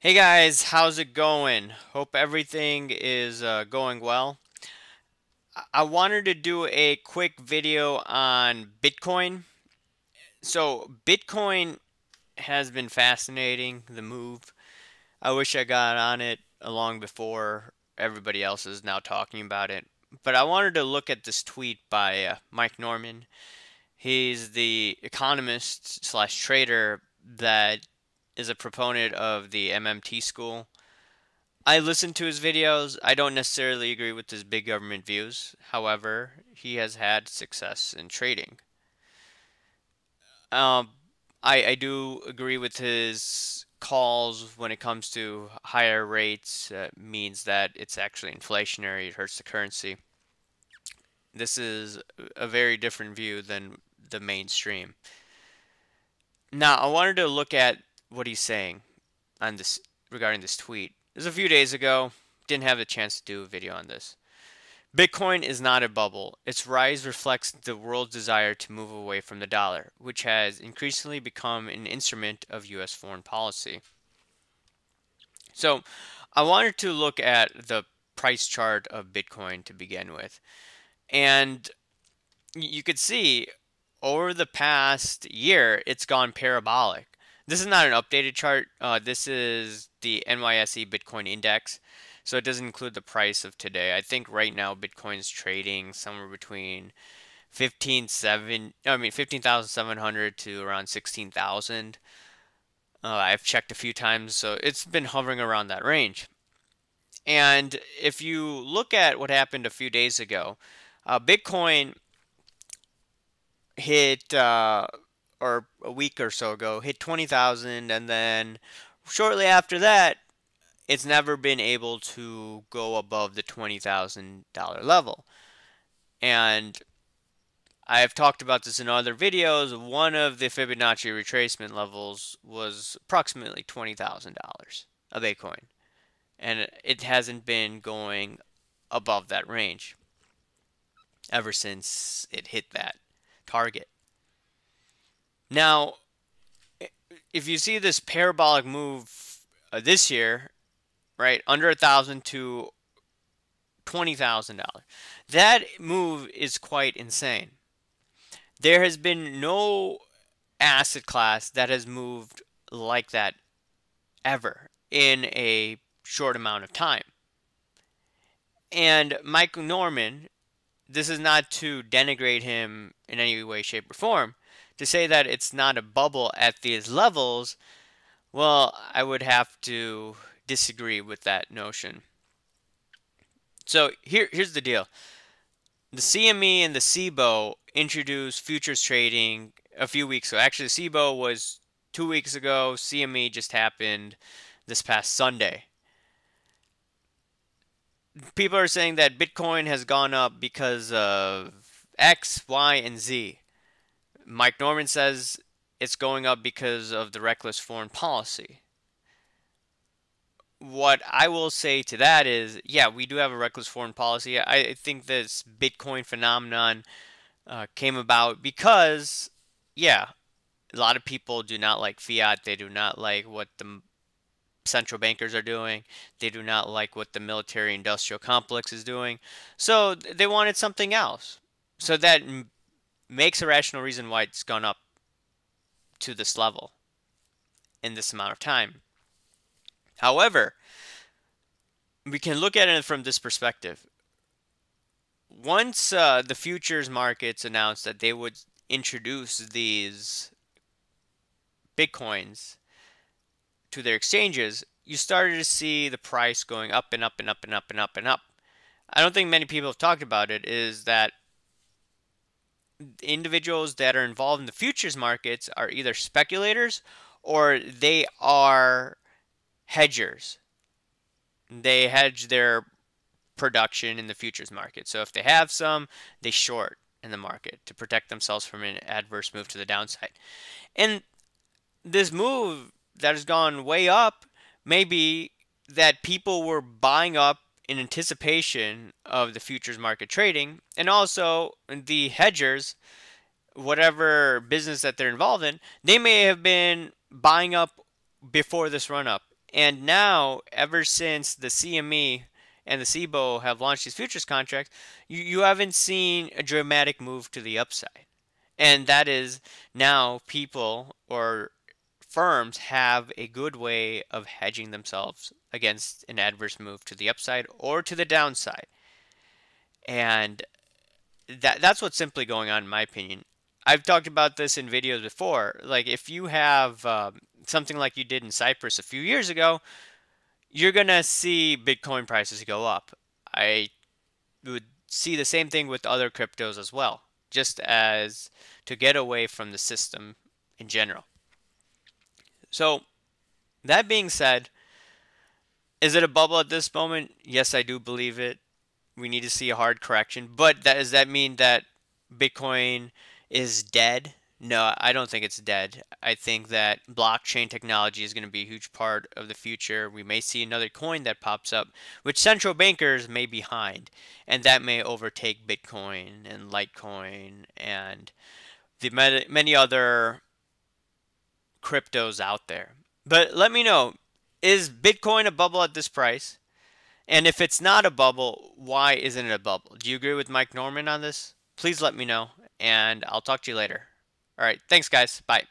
Hey guys, how's it going? Hope everything is going well. I wanted to do a quick video on Bitcoin. So, Bitcoin has been fascinating, the move. I wish I got on it long before everybody else is now talking about it. But I wanted to look at this tweet by Mike Norman. He's the economist slash trader that is a proponent of the MMT school. I listen to his videos. I don't necessarily agree with his big government views. However, he has had success in trading. Um, I do agree with his calls when it comes to higher rates means that it's actually inflationary. It hurts the currency. This is a very different view than the mainstream. Now, I wanted to look at what he's saying on this regarding this tweet. This was a few days ago. Didn't have the chance to do a video on this. Bitcoin is not a bubble. Its rise reflects the world's desire to move away from the dollar, which has increasingly become an instrument of US foreign policy. So, I wanted to look at the price chart of Bitcoin to begin with. And you could see over the past year, it's gone parabolic. This is not an updated chart. This is the NYSE Bitcoin Index. So it doesn't include the price of today. I think right now Bitcoin's trading somewhere between 15,700 to around 16,000. I've checked a few times, so it's been hovering around that range. And if you look at what happened a few days ago, Bitcoin hit or a week or so ago hit 20,000, and then shortly after that it's never been able to go above the $20,000 level. And I've talked about this in other videos. One of the Fibonacci retracement levels was approximately $20,000 a Bitcoin, and it hasn't been going above that range ever since it hit that target. Now, if you see this parabolic move this year, right, under 1,000 to $20,000, that move is quite insane. There has been no asset class that has moved like that ever in a short amount of time. And Mike Norman, this is not to denigrate him in any way, shape, or form. To say that it's not a bubble at these levels, well, I would have to disagree with that notion. So here's the deal. The CME and the SIBO introduced futures trading a few weeks ago. Actually, SIBO was 2 weeks ago. CME just happened this past Sunday. People are saying that Bitcoin has gone up because of X, Y, and Z. Mike Norman says it's going up because of the reckless foreign policy. What I will say to that is, yeah, we do have a reckless foreign policy. I think this Bitcoin phenomenon came about because, yeah, a lot of people do not like fiat. They do not like what the central bankers are doing. They do not like what the military industrial complex is doing. So they wanted something else. So that makes a rational reason why it's gone up to this level in this amount of time. However, we can look at it from this perspective. Once the futures markets announced that they would introduce these Bitcoins to their exchanges, you started to see the price going up and up and up and up and up and up. I don't think many people have talked about it, is that individuals that are involved in the futures markets are either speculators or they are hedgers. They hedge their production in the futures market. So if they have some, they short in the market to protect themselves from an adverse move to the downside. And this move that has gone way up may be that people were buying up in anticipation of the futures market trading, and also the hedgers, whatever business that they're involved in, they may have been buying up before this run up And now, ever since the CME and the CBOE have launched these futures contracts, you haven't seen a dramatic move to the upside. And that is now people or firms have a good way of hedging themselves against an adverse move to the upside or to the downside. And that's what's simply going on in my opinion. I've talked about this in videos before. Like if you have something like you did in Cyprus a few years ago, you're gonna see Bitcoin prices go up. I would see the same thing with other cryptos as well, just as to get away from the system in general. So that being said, is it a bubble at this moment? Yes, I do believe it. We need to see a hard correction. But does that mean that Bitcoin is dead? No, I don't think it's dead. I think that blockchain technology is going to be a huge part of the future. We may see another coin that pops up, which central bankers may be behind, and that may overtake Bitcoin and Litecoin and the many other cryptos out there. But let me know, is Bitcoin a bubble at this price? And if it's not a bubble, why isn't it a bubble? Do you agree with Mike Norman on this? Please let me know, and I'll talk to you later. All right, thanks, guys. Bye.